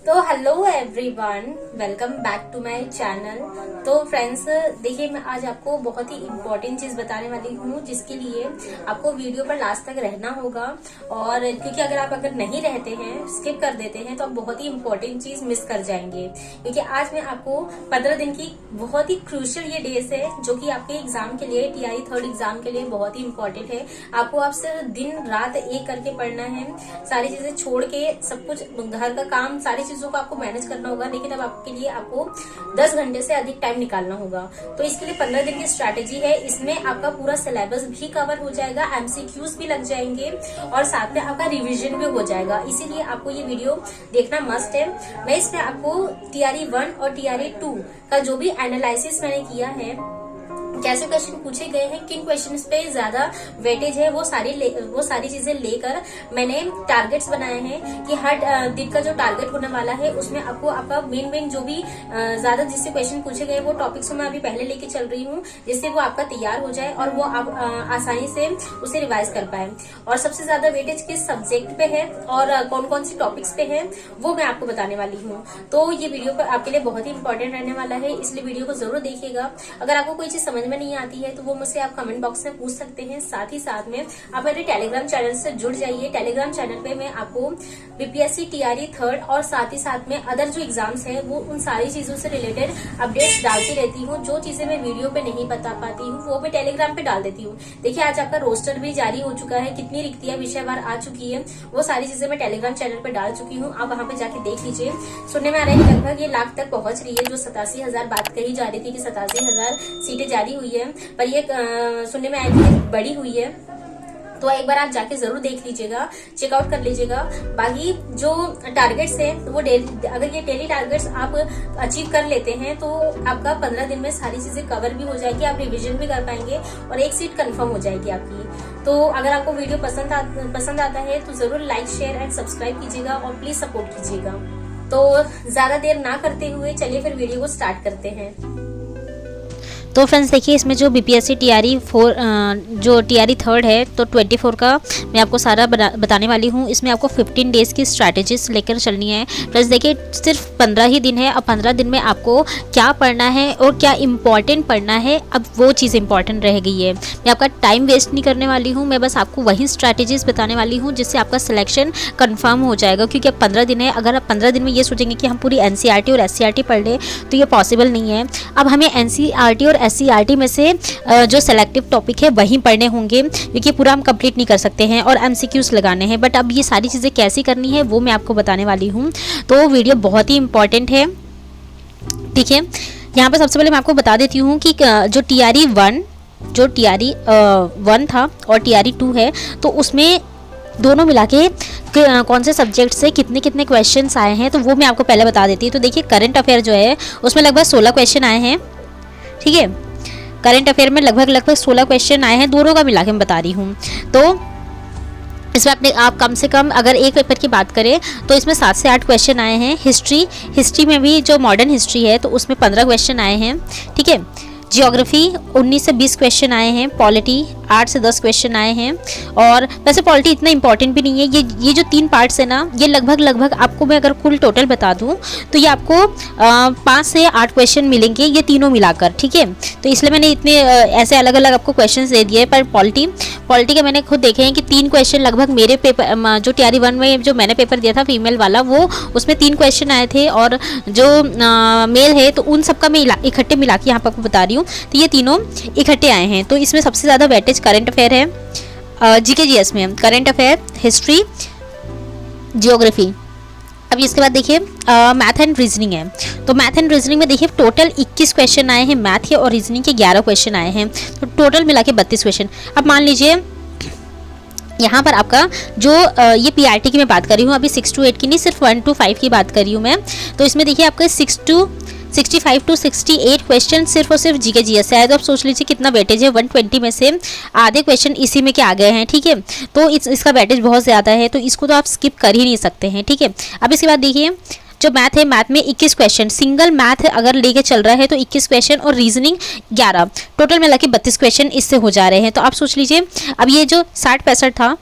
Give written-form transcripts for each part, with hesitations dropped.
तो hello everyone, welcome back to my channel. तो friends देखिए, मैं आज आपको बहुत ही इम्पोर्टेंट चीज बताने वाली हूँ, जिसके लिए आपको वीडियो पर लास्ट तक रहना होगा। और क्योंकि अगर नहीं रहते हैं, स्किप कर देते हैं, तो आप बहुत ही इम्पोर्टेंट चीज मिस कर जाएंगे। क्योंकि आज मैं आपको 15 दिन की बहुत ही क्रूशियल ये डेज है, जो कि आपके एग्जाम के लिए, टीआई थर्ड एग्जाम के लिए बहुत ही इम्पोर्टेंट है। आपको आप सिर्फ दिन रात एक करके पढ़ना है, सारी चीजें छोड़ के, सब कुछ घर का काम, सारी चीजों को आपको मैनेज करना होगा। लेकिन अब आपके लिए आपको 10 घंटे से अधिक टाइम निकालना होगा। तो इसके लिए 15 दिन की स्ट्रैटेजी है। इसमें आपका पूरा सिलेबस भी कवर हो जाएगा, एमसीक्यूज भी लग जाएंगे और साथ में आपका रिवीजन भी हो जाएगा। इसीलिए आपको ये वीडियो देखना मस्ट है। मैं इसमें आपको टीआरई 1 और टीआरई 2 का जो भी एनालिसिस मैंने किया है, कैसे क्वेश्चन पूछे गए हैं, किन क्वेश्चंस पे ज्यादा वेटेज है, वो सारी चीजें लेकर मैंने टारगेट्स बनाए हैं कि हर दिन का जो टारगेट होने वाला है, उसमें आपको आपका मेन जो भी ज्यादा जिससे क्वेश्चन पूछे गए वो टॉपिक्स मैं अभी पहले लेके चल रही हूँ, जिससे वो आपका तैयार हो जाए और वो आप आसानी से उसे रिवाइज कर पाए। और सबसे ज्यादा वेटेज किस सब्जेक्ट पे है और कौन कौन सी टॉपिक्स पे है, वो मैं आपको बताने वाली हूँ। तो ये वीडियो आपके लिए बहुत ही इंपॉर्टेंट रहने वाला है, इसलिए वीडियो को जरूर देखिएगा। अगर आपको कोई चीज समझ में नहीं आती है तो वो मुझसे आप कमेंट बॉक्स में पूछ सकते हैं। साथ ही साथ में आप मेरे टेलीग्राम चैनल से जुड़ जाइए। टेलीग्राम चैनल पे मैं आपको बीपीएससी टीआरई थर्ड और साथ ही साथ में अदर जो एग्जाम्स है, वो उन सारी चीजों से रिलेटेड अपडेट्स डालती रहती हूँ। जो चीजें मैं वीडियो पे नहीं बता पाती हूँ, वो मैं टेलीग्राम पे डाल देती हूँ। देखिए, आज आपका रोस्टर भी जारी हो चुका है, कितनी रिक्तियां विषयवार आ चुकी है, वो सारी चीजें मैं टेलीग्राम चैनल पे डाल चुकी हूँ। आप वहां पे जाके देख लीजिए। सुनने में आ रहा है कि लगभग ये लाख तक पहुंच रही है। जो 87,000 बात कही जा रही थी कि 87,000 सीटें जारी हुई है, पर ये सुनने में आई थी बड़ी हुई है। तो एक बार आप जाके जरूर देख लीजिएगा, चेकआउट कर लीजिएगा। बाकी जो टारगेट्स है, वो अगर ये डेली टारगेट्स आप अचीव कर लेते हैं, तो आपका 15 दिन में सारी चीजें कवर भी हो जाएगी, आप रिवीजन भी कर पाएंगे और एक सीट कंफर्म हो जाएगी आपकी। तो अगर आपको वीडियो पसंद आता है तो जरूर लाइक, शेयर एंड सब्सक्राइब कीजिएगा और प्लीज सपोर्ट कीजिएगा। तो ज्यादा देर ना करते हुए चलिए फिर वीडियो को स्टार्ट करते हैं। तो फ्रेंड्स देखिए, इसमें जो बीपीएससी टीआरई 4 जो टीआरई थर्ड है, तो 24 का मैं आपको सारा बताने वाली हूँ। इसमें आपको 15 डेज़ की स्ट्रैटेजीज लेकर चलनी है। फ्रेंड्स देखिए, सिर्फ 15 ही दिन है। अब 15 दिन में आपको क्या पढ़ना है और क्या इम्पॉर्टेंट पढ़ना है, अब वो चीज़ इंपॉर्टेंट रह गई है। मैं आपका टाइम वेस्ट नहीं करने वाली हूँ, मैं बस आपको वही स्ट्रैटेजीज बताने वाली हूँ जिससे आपका सिलेक्शन कन्फर्म हो जाएगा। क्योंकि अब 15 दिन है। अगर आप 15 दिन में ये सोचेंगे कि हम पूरी एनसीईआरटी और एससीईआरटी पढ़ लें, तो ये पॉसिबल नहीं है। अब हमें एनसीईआरटी और एससीईआरटी में से जो सेलेक्टिव टॉपिक है वहीं पढ़ने होंगे, क्योंकि पूरा हम कंप्लीट नहीं कर सकते हैं और एमसीक्यूज लगाने हैं। बट अब ये सारी चीज़ें कैसी करनी है वो मैं आपको बताने वाली हूँ। तो वीडियो बहुत ही इंपॉर्टेंट है, ठीक है। यहाँ पर सबसे पहले मैं आपको बता देती हूँ कि जो टीआरई 1 था और टीआरई 2 है, तो उसमें दोनों मिला के कौन से सब्जेक्ट से कितने कितने क्वेश्चंस आए हैं, तो वो मैं आपको पहले बता देती हूँ। तो देखिए, करंट अफेयर जो है उसमें लगभग 16 क्वेश्चन आए हैं, ठीक है। करंट अफेयर में लगभग 16 क्वेश्चन आए हैं, दोनों का मिला के मैं बता रही हूँ। तो इसमें आप कम से कम अगर एक पेपर की बात करें तो इसमें 7 से 8 क्वेश्चन आए हैं। हिस्ट्री में भी जो मॉडर्न हिस्ट्री है, तो उसमें 15 क्वेश्चन आए हैं, ठीक है। जियोग्राफी 19 से 20 क्वेश्चन आए हैं। पॉलिटी 8 से 10 क्वेश्चन आए हैं। और वैसे पॉलिटी इतना इंपॉर्टेंट भी नहीं है। ये जो 3 पार्ट्स है ना, ये लगभग आपको मैं अगर कुल टोटल बता दूं तो ये आपको 5 से 8 क्वेश्चन मिलेंगे, ये तीनों मिलाकर, ठीक है। तो इसलिए मैंने इतने ऐसे अलग अलग आपको क्वेश्चन दे दिए। पर पॉलिटी का मैंने खुद देखे हैं कि 3 क्वेश्चन लगभग मेरे पेपर, जो टीआरई 1 में जो मैंने पेपर दिया था फीमेल वाला, वो उसमें 3 क्वेश्चन आए थे। और जो मेल है, तो उन सबका मैं इकट्ठे मिला के यहाँ पर आपको बता रही हूँ। तो ये तीनों इकट्ठे आए हैं। तो इसमें सबसे ज़्यादा वेटेज करंट अफेयर है, जीके जीएस में करंट अफेयर, हिस्ट्री, जियोग्राफी। अब इसके बाद देखिए मैथ एंड रीजनिंग है। तो मैथ एंड रीजनिंग में देखिए टोटल 21 क्वेश्चन आए हैं। मैथ के और रीजनिंग के 11 क्वेश्चन आए हैं, तो टोटल मिला के 32 क्वेश्चन। अब मान लीजिए यहाँ पर आपका जो ये पीआरटी की मैं बात कर रही हूँ, अभी 6 to 8 की नहीं, सिर्फ 1 to 5 की बात कर रही हूँ मैं। तो इसमें देखिए आपका 65 to 68 क्वेश्चन सिर्फ और सिर्फ जीके जीएस से आए। तो आप सोच लीजिए कितना वेटेज है। 120 में से आधे क्वेश्चन इसी में के आ गए हैं, ठीक है। तो इसका वेटेज बहुत ज़्यादा है, तो इसको तो आप स्किप कर ही नहीं सकते हैं, ठीक है। अब इसके बाद देखिए, जो मैथ है, मैथ में 21 क्वेश्चन, सिंगल मैथ अगर लेके चल रहा है तो 21 क्वेश्चन और रीजनिंग 11, टोटल मिला के 32 क्वेश्चन इससे हो जा रहे हैं। तो आप सोच लीजिए, अब ये जो 60-65 था,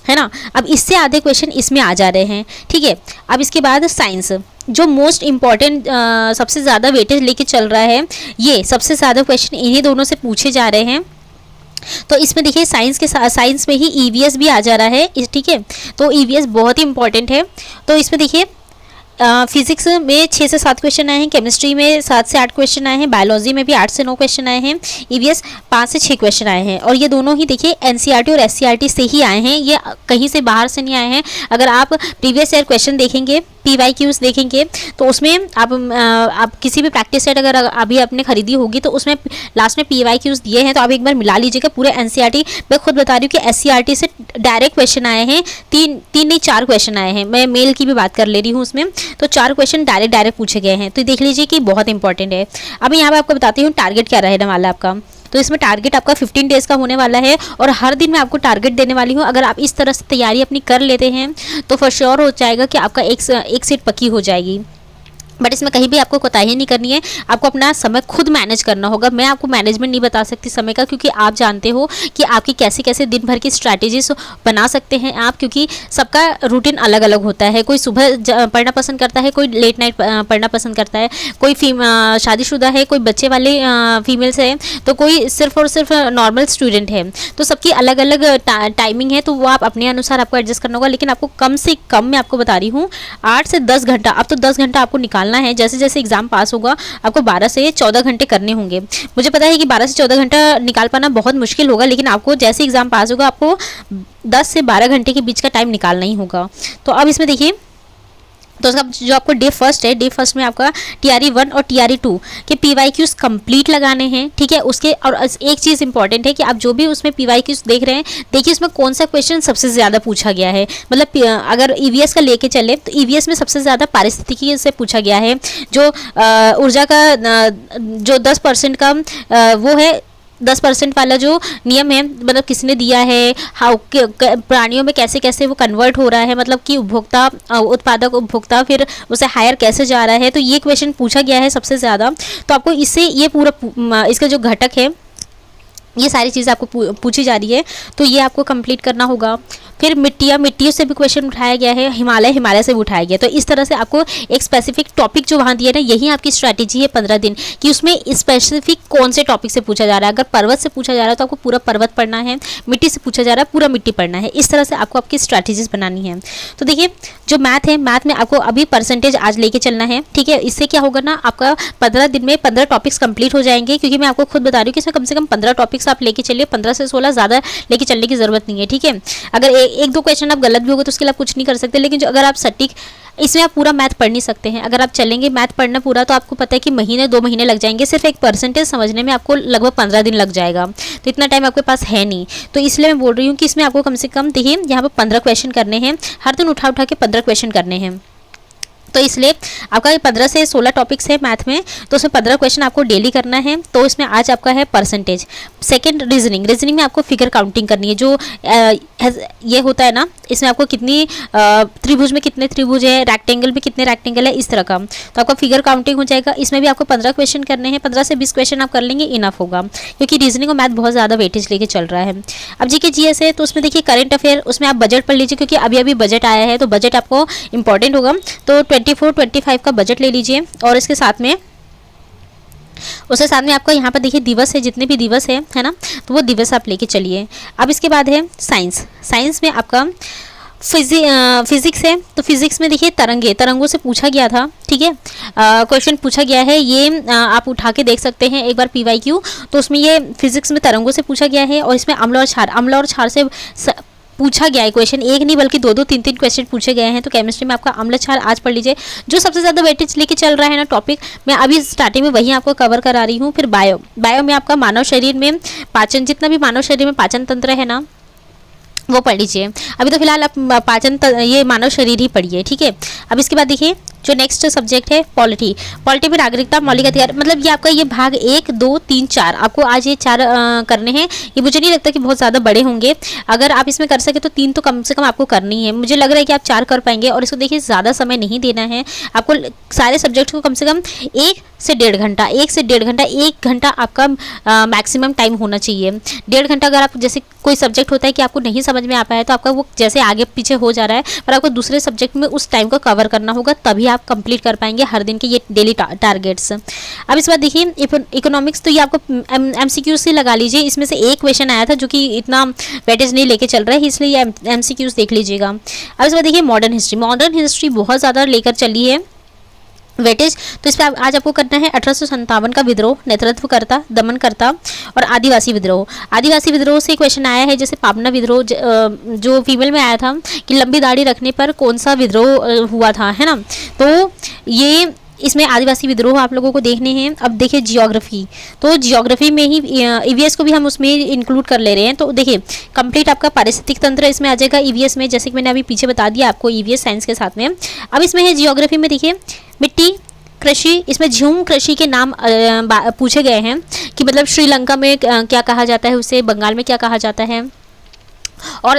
है ना, अब इससे आधे क्वेश्चन इसमें आ जा रहे हैं, ठीक है। अब इसके बाद साइंस, जो मोस्ट इम्पॉर्टेंट सबसे ज़्यादा वेटेज लेके चल रहा है, ये सबसे ज़्यादा क्वेश्चन इन्हीं दोनों से पूछे जा रहे हैं। तो इसमें देखिए साइंस के साइंस में ही ईवीएस भी आ जा रहा है, ठीक है। तो ईवीएस बहुत ही इंपॉर्टेंट है। तो इसमें देखिए फिजिक्स में 6 से 7 क्वेश्चन आए हैं, केमिस्ट्री में 7 से 8 क्वेश्चन आए हैं, बायोलॉजी में भी 8 से 9 क्वेश्चन आए हैं, ईवीएस 5 से 6 क्वेश्चन आए हैं। और ये दोनों ही देखिए एनसीईआरटी और एससीईआरटी से ही आए हैं, ये कहीं से बाहर से नहीं आए हैं। अगर आप प्रीवियस ईयर क्वेश्चन देखेंगे, पीवाईक्यूज देखेंगे, तो उसमें आप किसी भी प्रैक्टिस सेट अगर अभी आपने खरीदी होगी तो उसमें लास्ट में पीवाईक्यूज दिए हैं, तो आप एक बार मिला लीजिएगा। पूरे एनसीईआरटी मैं खुद बता रही हूँ कि एससीईआरटी से डायरेक्ट क्वेश्चन आए हैं, 3 नहीं 4 क्वेश्चन आए हैं। मैं मेल की भी बात कर ले रही हूँ उसमें, तो 4 क्वेश्चन डायरेक्ट पूछे गए हैं। तो देख लीजिए कि बहुत इंपॉर्टेंट है। अब यहाँ पर आपको बताती हूँ टारगेट क्या रहने वाला है आपका। तो इसमें टारगेट आपका 15 डेज़ का होने वाला है और हर दिन मैं आपको टारगेट देने वाली हूँ। अगर आप इस तरह से तैयारी अपनी कर लेते हैं तो फॉर श्योर हो जाएगा कि आपका एक सीट पक्की हो जाएगी। बट इसमें कहीं भी आपको कोताही नहीं करनी है, आपको अपना समय खुद मैनेज करना होगा। मैं आपको मैनेजमेंट नहीं बता सकती समय का, क्योंकि आप जानते हो कि आपकी कैसे कैसे दिन भर की स्ट्रैटेजीज बना सकते हैं आप, क्योंकि सबका रूटीन अलग अलग होता है। कोई सुबह पढ़ना पसंद करता है, कोई लेट नाइट पढ़ना पसंद करता है, कोई शादीशुदा है, कोई बच्चे वाले फीमेल्स है, तो कोई सिर्फ और सिर्फ नॉर्मल स्टूडेंट है। तो सबकी अलग अलग टाइमिंग है, तो वो आप अपने अनुसार आपको एडजस्ट करना होगा। लेकिन आपको कम से कम मैं आपको बता रही हूँ 8 से 10 घंटा, अब तो 10 घंटा आपको निकालना है। जैसे जैसे एग्जाम पास होगा आपको 12 से 14 घंटे करने होंगे। मुझे पता है कि 12 से 14 घंटा निकाल पाना बहुत मुश्किल होगा, लेकिन आपको जैसे एग्जाम पास होगा आपको 10 से 12 घंटे के बीच का टाइम निकालना ही होगा। तो अब इसमें देखिए, तो उसका जो आपको डे फर्स्ट है, डे फर्स्ट में आपका TRE 1 और TRE 2 के PYQs कंप्लीट लगाने हैं, ठीक है। उसके और एक चीज़ इंपॉर्टेंट है कि आप जो भी उसमें PYQs देख रहे हैं, देखिए उसमें कौन सा क्वेश्चन सबसे ज़्यादा पूछा गया है। मतलब अगर EVS का लेके चले तो EVS में सबसे ज़्यादा पारिस्थितिकी से पूछा गया है। जो ऊर्जा का जो 10% का वो है, 10% वाला जो नियम है, मतलब किसने दिया है, हाउ प्राणियों में कैसे कैसे वो कन्वर्ट हो रहा है, मतलब कि उपभोक्ता उत्पादक उपभोक्ता फिर उसे हायर कैसे जा रहा है। तो ये क्वेश्चन पूछा गया है सबसे ज़्यादा। तो आपको इससे ये पूरा इसका जो घटक है, ये सारी चीज़ आपको पूछी जा रही है, तो ये आपको कंप्लीट करना होगा। फिर मिट्टियों से भी क्वेश्चन उठाया गया है, हिमालय से भी उठाया गया। तो इस तरह से आपको एक स्पेसिफिक टॉपिक जो वहाँ दिया ना, यही आपकी स्ट्रैटेजी है 15 दिन कि उसमें स्पेसिफिक कौन से टॉपिक से पूछा जा रहा है। अगर पर्वत से पूछा जा रहा है तो आपको पूरा पर्वत पढ़ना है, मिट्टी से पूछा जा रहा है पूरा मिट्टी पढ़ना है। इस तरह से आपको आपकी स्ट्रैटेजीज बनानी है। तो देखिए जो मैथ है, मैथ में आपको अभी परसेंटेज आज लेके चलना है, ठीक है। इससे क्या होगा ना, आपका 15 दिन में 15 टॉपिक्स कंप्लीट हो जाएंगे, क्योंकि मैं आपको खुद बता रही हूँ कि इसमें कम से कम 15 टॉपिक्स आप लेके चलिए। 15 से 16 ज़्यादा लेके चलने की ज़रूरत नहीं है, ठीक है। अगर एक दो क्वेश्चन आप गलत भी होगा तो उसके लिए आप कुछ नहीं कर सकते, लेकिन जो अगर आप सटीक, इसमें आप पूरा मैथ पढ़ नहीं सकते हैं। अगर आप चलेंगे मैथ पढ़ना पूरा, तो आपको पता है कि महीने 2 महीने लग जाएंगे। सिर्फ एक परसेंटेज समझने में आपको लगभग 15 दिन लग जाएगा, तो इतना टाइम आपके पास है नहीं। तो इसलिए मैं बोल रही हूँ कि इसमें आपको कम से कम देखिए यहाँ पर 15 क्वेश्चन करने हैं, हर दिन उठा के 15 क्वेश्चन करने हैं। तो इसलिए आपका 15 से 16 टॉपिक्स है मैथ में, तो उसमें 15 क्वेश्चन आपको डेली करना है। तो इसमें आज आपका है परसेंटेज। सेकंड रीजनिंग में आपको फिगर काउंटिंग करनी है। जो ये होता है ना, इसमें आपको कितनी त्रिभुज में कितने त्रिभुज है, रेक्टेंगल में कितने रेक्टेंगल है, इस तरह का। तो आपका फिगर काउंटिंग हो जाएगा। इसमें भी आपको 15 क्वेश्चन करने हैं। 15 से 20 क्वेश्चन आप कर लेंगे, इनफ होगा, क्योंकि रीजनिंग और मैथ बहुत ज़्यादा वेटेज लेके चल रहा है। अब जीके जीएस है, तो उसमें देखिए करंट अफेयर, उसमें आप बजट पढ़ लीजिए, क्योंकि अभी अभी बजट आया है, तो बजट आपको इंपॉर्टेंट होगा। तो 24-25 का बजट ले लीजिए। और इसके साथ में आपका यहाँ पर देखिए दिवस है, जितने भी दिवस है ना, तो वो दिवस आप लेके चलिए। अब इसके बाद है साइंस में आपका फिजिक्स है। तो फिजिक्स में देखिए तरंगों से पूछा गया था, ठीक है। क्वेश्चन पूछा गया है, ये आप उठा के देख सकते हैं एक बार PYQ। तो उसमें ये फिजिक्स में तरंगों से पूछा गया है, और इसमें अम्ल और क्षार से पूछा गया है क्वेश्चन। एक नहीं बल्कि 2-2, 3-3 क्वेश्चन पूछे गए हैं। तो केमिस्ट्री में आपका अम्ल क्षार आज पढ़ लीजिए। जो सबसे ज़्यादा वेटेज लेके चल रहा है ना टॉपिक, मैं अभी स्टार्टिंग में वही आपको कवर करा रही हूँ। फिर बायो में आपका मानव शरीर में पाचन, जितना भी मानव शरीर में पाचन तंत्र है ना, वो पढ़ लीजिए। अभी तो फिलहाल आप ये मानव शरीर ही पढ़िए, ठीक है। अब इसके बाद देखिए जो नेक्स्ट सब्जेक्ट है पॉलिटी में नागरिकता मौलिक अधिकार, मतलब ये आपका ये भाग 1, 2, 3, 4 आपको आज ये 4 करने हैं। ये मुझे नहीं लगता कि बहुत ज़्यादा बड़े होंगे। अगर आप इसमें कर सके तो 3 तो कम से कम आपको करनी है। मुझे लग रहा है कि आप 4 कर पाएंगे। और इसको देखिए ज़्यादा समय नहीं देना है आपको। सारे सब्जेक्ट को कम से कम 1 से 1.5 घंटा, 1 से 1.5 घंटा, 1 घंटा आपका मैक्सिमम टाइम होना चाहिए। 1.5 घंटा अगर आप जैसे कोई सब्जेक्ट होता है कि आपको नहीं समझ में आ पाया तो आपका वो जैसे आगे पीछे हो जा रहा है, पर आपको दूसरे सब्जेक्ट में उस टाइम को कवर करना होगा, तभी आप कंप्लीट कर पाएंगे हर दिन के ये डेली टारगेट्स। अब इस बार देखिए इकोनॉमिक्स, तो ये आपको MCQ से लगा लीजिए, इसमें से एक क्वेश्चन आया था जो कि इतना वेटेज नहीं लेके चल रहा है, इसलिए ये MCQs देख लीजिएगा। अब इस बार देखिए मॉडर्न हिस्ट्री बहुत ज़्यादा लेकर चली है वेटेज, तो इस पर आज आपको करना है 1857 का विद्रोह, नेतृत्व करता, दमन करता और आदिवासी विद्रोह। आदिवासी विद्रोह से क्वेश्चन आया है, जैसे पाबना विद्रोह जो फीमेल में आया था कि लंबी दाढ़ी रखने पर कौन सा विद्रोह हुआ था, है ना। तो ये इसमें आदिवासी विद्रोह आप लोगों को देखने हैं। अब देखिए जियोग्राफी, तो जियोग्राफी में ही EVS को भी हम उसमें इंक्लूड कर ले रहे हैं। तो देखिए कंप्लीट आपका पारिस्थितिक तंत्र इसमें आ जाएगा EVS में, जैसे कि मैंने अभी पीछे बता दिया आपको EVS साइंस के साथ में। अब इसमें है जियोग्राफी में देखिए मिट्टी, कृषि, इसमें झूम कृषि के नाम पूछे गए हैं कि मतलब श्रीलंका में क्या कहा जाता है उसे, बंगाल में क्या कहा जाता है, और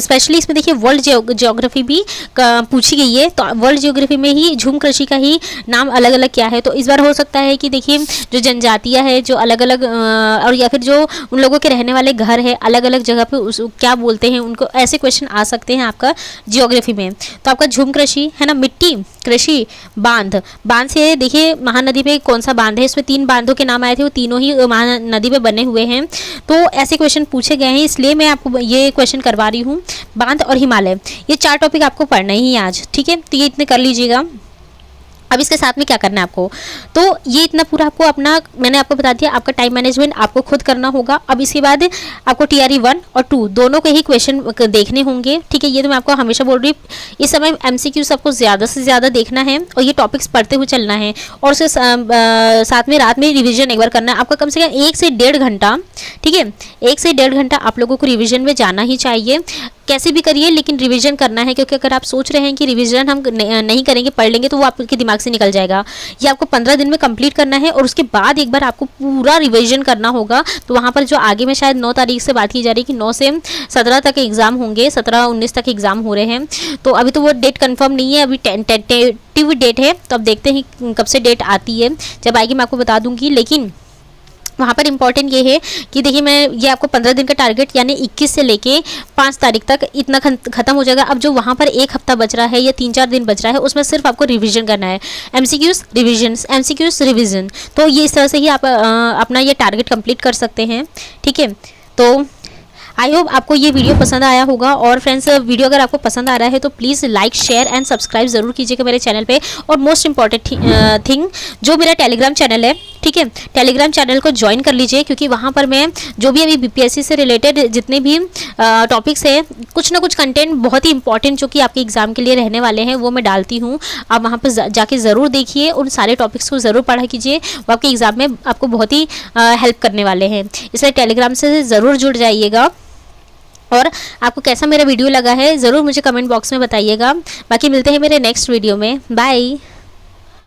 स्पेशली इसमें देखिए वर्ल्ड जियोग्राफी भी पूछी गई है। तो वर्ल्ड जियोग्राफी में ही झूम कृषि का ही नाम अलग अलग क्या है। तो इस बार हो सकता है कि देखिए जो जनजातियां है, जो अलग अलग और या फिर जो उन लोगों के रहने वाले घर है अलग अलग जगह पे क्या बोलते हैं उनको, ऐसे क्वेश्चन आ सकते हैं आपका जियोग्राफी में। तो आपका झूम कृषि है ना, मिट्टी, कृषि, बांध से देखिए महानदी पे कौन सा बांध है, इसमें 3 बांधों के नाम आए थे, वो तीनों ही महानदी पे बने हुए हैं। तो ऐसे क्वेश्चन पूछे गए हैं, इसलिए मैं आपको ये क्वेश्चन करवा रही हूँ। बांध और हिमालय, ये 4 टॉपिक आपको पढ़ना ही है आज, ठीक है, तो ये इतने कर लीजिएगा। अब इसके साथ में क्या करना है आपको, तो ये इतना पूरा आपको अपना मैंने आपको बता दिया, आपका टाइम मैनेजमेंट आपको खुद करना होगा। अब इसके बाद आपको TRE 1 और 2 दोनों के ही क्वेश्चन देखने होंगे, ठीक है, ये तो मैं आपको हमेशा बोल रही हूँ। इस समय MCQ आपको ज़्यादा से ज़्यादा देखना है और ये टॉपिक्स पढ़ते हुए चलना है, और उसके साथ में रात में रिविजन एक बार करना है आपका, कम से कम 1 से 1.5 घंटा, ठीक है, 1 से 1.5 घंटा आप लोगों को रिविजन में जाना ही चाहिए। कैसे भी करिए लेकिन रिवीजन करना है, क्योंकि अगर आप सोच रहे हैं कि रिवीजन हम नहीं करेंगे, पढ़ लेंगे, तो वो आपके दिमाग से निकल जाएगा। ये आपको 15 दिन में कंप्लीट करना है और उसके बाद एक बार आपको पूरा रिवीजन करना होगा। तो वहाँ पर जो आगे में शायद 9 तारीख से बात की जा रही है कि 9 से 17 तक एग्ज़ाम होंगे, 17-19 तक एग्ज़ाम हो रहे हैं। तो अभी तो वो डेट कंफर्म नहीं है, अभी टेंटेटिव डेट है, तो अब देखते हैं कब से डेट आती है, जब आएगी मैं आपको बता दूंगी। लेकिन वहाँ पर इम्पॉर्टेंट ये है कि देखिए मैं ये आपको 15 दिन का टारगेट यानी 21 से लेके 5 तारीख तक इतना खत्म हो जाएगा। अब जो वहाँ पर 1 हफ्ता बच रहा है या 3-4 दिन बच रहा है, उसमें सिर्फ आपको रिवीजन करना है, MCQs रिवीजन, MCQs रिवीजन। तो ये इस तरह से ही आप अपना ये टारगेट कंप्लीट कर सकते हैं, ठीक है। तो आई होप आपको ये वीडियो पसंद आया होगा। और फ्रेंड्स, वीडियो अगर आपको पसंद आ रहा है तो please like, share and subscribe ज़रूर कीजिएगा मेरे चैनल पे। और मोस्ट इंपॉर्टेंट थिंग, जो मेरा टेलीग्राम चैनल है, ठीक है, टेलीग्राम चैनल को ज्वाइन कर लीजिए, क्योंकि वहाँ पर मैं जो भी अभी BPSC से रिलेटेड जितने भी टॉपिक्स हैं, कुछ ना कुछ कंटेंट बहुत ही इंपॉर्टेंट जो कि आपके एग्जाम के लिए रहने वाले हैं, वो मैं डालती हूँ। आप वहाँ पर जाके ज़रूर देखिए, उन सारे टॉपिक्स को ज़रूर पढ़ा कीजिए, वो आपके एग्ज़ाम में आपको बहुत ही हेल्प करने वाले हैं। इसलिए टेलीग्राम से ज़रूर जुड़ जाइएगा। और आपको कैसा मेरा वीडियो लगा है ज़रूर मुझे कमेंट बॉक्स में बताइएगा। बाकी मिलते हैं मेरे नेक्स्ट वीडियो में, बाय।